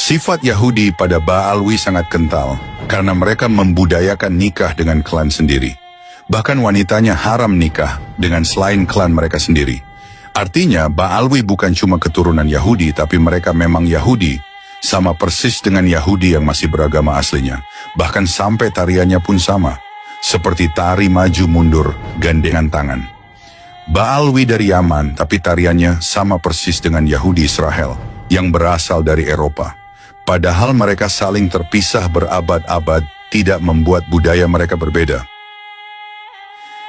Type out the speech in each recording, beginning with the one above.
Sifat Yahudi pada Ba'alwi sangat kental karena mereka membudayakan nikah dengan klan sendiri. Bahkan wanitanya haram nikah dengan selain klan mereka sendiri. Artinya Ba'alwi bukan cuma keturunan Yahudi, tapi mereka memang Yahudi, sama persis dengan Yahudi yang masih beragama aslinya. Bahkan sampai tariannya pun sama, seperti tari maju mundur gandengan tangan. Ba'alwi dari Yaman, tapi tariannya sama persis dengan Yahudi Israel yang berasal dari Eropa. Padahal mereka saling terpisah berabad-abad, tidak membuat budaya mereka berbeda.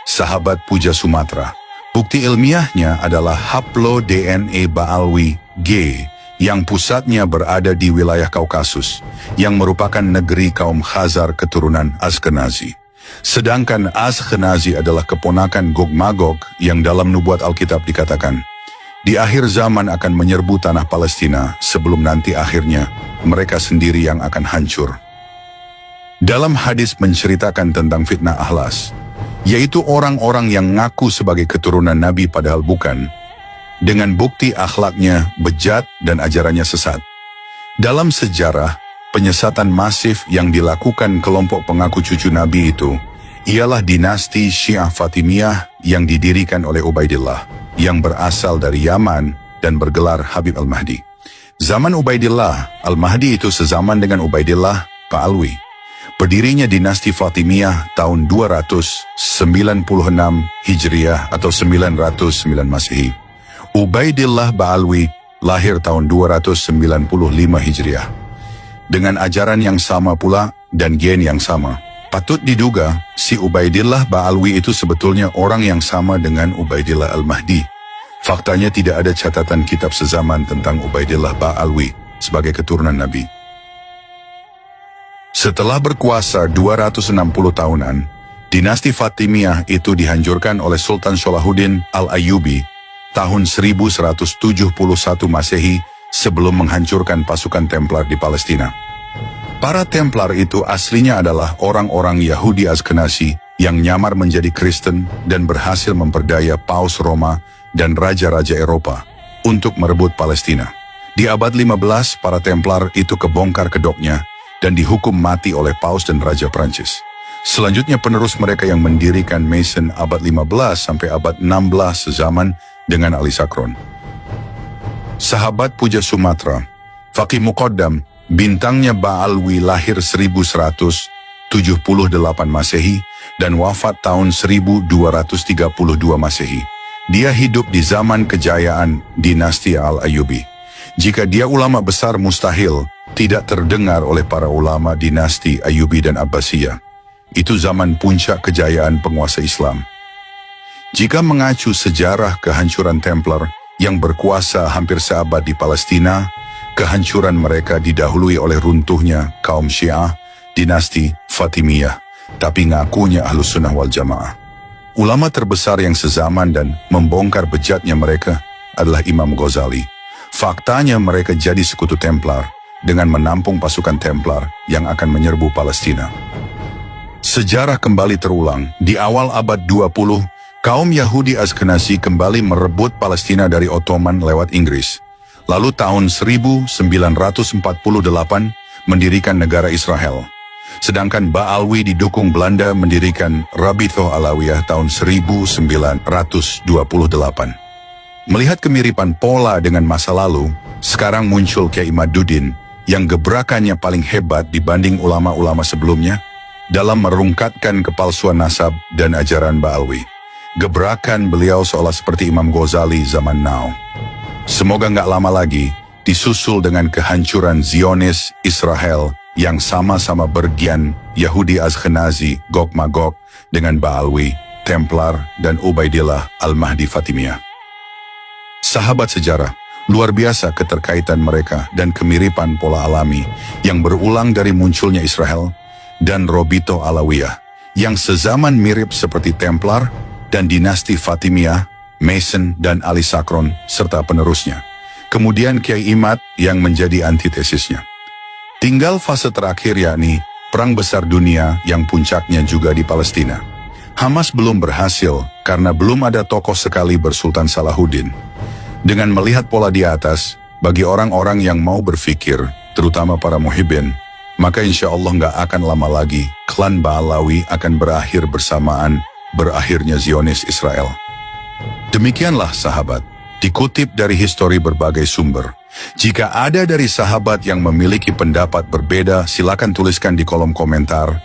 Sahabat Puja Sumatra, bukti ilmiahnya adalah haplo DNA Ba'alwi G yang pusatnya berada di wilayah Kaukasus, yang merupakan negeri kaum Khazar keturunan Ashkenazi. Sedangkan Ashkenazi adalah keponakan Gog-Magog yang dalam nubuat Alkitab dikatakan, di akhir zaman akan menyerbu tanah Palestina sebelum nanti akhirnya mereka sendiri yang akan hancur. Dalam hadis menceritakan tentang fitnah Ahlas, yaitu orang-orang yang ngaku sebagai keturunan Nabi padahal bukan, dengan bukti akhlaknya bejat dan ajarannya sesat. Dalam sejarah, penyesatan masif yang dilakukan kelompok pengaku cucu Nabi itu ialah dinasti Syiah Fatimiyah yang didirikan oleh Ubaidillah, yang berasal dari Yaman dan bergelar Habib Al-Mahdi. Zaman Ubaidillah, Al-Mahdi itu sezaman dengan Ubaidillah Ba'alwi. Berdirinya dinasti Fatimiyah tahun 296 Hijriah atau 909 Masehi. Ubaidillah Ba'alwi lahir tahun 295 Hijriah. Dengan ajaran yang sama pula dan gen yang sama. Patut diduga, si Ubaidillah Ba'alwi itu sebetulnya orang yang sama dengan Ubaidillah Al-Mahdi. Faktanya tidak ada catatan kitab sezaman tentang Ubaidillah Ba'alwi sebagai keturunan Nabi. Setelah berkuasa 260 tahunan, dinasti Fatimiyah itu dihancurkan oleh Sultan Salahuddin Al-Ayyubi tahun 1171 Masehi sebelum menghancurkan pasukan Templar di Palestina. Para Templar itu aslinya adalah orang-orang Yahudi Ashkenazi yang nyamar menjadi Kristen dan berhasil memperdaya Paus Roma dan raja-raja Eropa untuk merebut Palestina. Di abad 15, para Templar itu kebongkar kedoknya dan dihukum mati oleh Paus dan Raja Prancis. Selanjutnya penerus mereka yang mendirikan Mason abad 15 sampai abad 16 sezaman dengan Ali Sakron. Sahabat Puja Sumatra, Faqih Muqaddam, bintangnya Ba'alwi lahir 1178 Masehi dan wafat tahun 1232 Masehi. Dia hidup di zaman kejayaan dinasti Al-Ayyubi. Jika dia ulama besar mustahil tidak terdengar oleh para ulama dinasti Ayyubi dan Abbasiyah. Itu zaman puncak kejayaan penguasa Islam. Jika mengacu sejarah kehancuran Templar yang berkuasa hampir seabad di Palestina, kehancuran mereka didahului oleh runtuhnya kaum Syiah, dinasti Fatimiyah, tapi ngakunya Ahlus Sunnah wal Jamaah. Ulama terbesar yang sezaman dan membongkar bejatnya mereka adalah Imam Ghazali. Faktanya mereka jadi sekutu Templar dengan menampung pasukan Templar yang akan menyerbu Palestina. Sejarah kembali terulang. Di awal abad 20, kaum Yahudi Ashkenazi kembali merebut Palestina dari Ottoman lewat Inggris. Lalu tahun 1948 mendirikan negara Israel. Sedangkan Ba'alwi didukung Belanda mendirikan Rabithah Alawiyah tahun 1928. Melihat kemiripan pola dengan masa lalu, sekarang muncul Kiai Imaduddin yang gebrakannya paling hebat dibanding ulama-ulama sebelumnya dalam merungkatkan kepalsuan nasab dan ajaran Ba'alwi. Gebrakan beliau seolah seperti Imam Ghazali zaman now. Semoga nggak lama lagi disusul dengan kehancuran Zionis Israel yang sama-sama bergian Yahudi Ashkenazi Gog-Magog dengan Ba'alwi, Templar, dan Ubaidillah Al-Mahdi Fatimiyah. Sahabat sejarah, luar biasa keterkaitan mereka dan kemiripan pola alami yang berulang dari munculnya Israel dan Rabithah Alawiyah yang sezaman mirip seperti Templar dan dinasti Fatimiyah, Mason dan Ali Sakron serta penerusnya. Kemudian Kiai Imad yang menjadi antitesisnya. Tinggal fase terakhir yakni Perang Besar Dunia yang puncaknya juga di Palestina. Hamas belum berhasil karena belum ada tokoh sekaliber Sultan Salahuddin. Dengan melihat pola di atas, bagi orang-orang yang mau berpikir, terutama para muhibbin, maka insya Allah nggak akan lama lagi klan Ba'alawi akan berakhir bersamaan berakhirnya Zionis Israel. Demikianlah sahabat, dikutip dari histori berbagai sumber. Jika ada dari sahabat yang memiliki pendapat berbeda, silakan tuliskan di kolom komentar.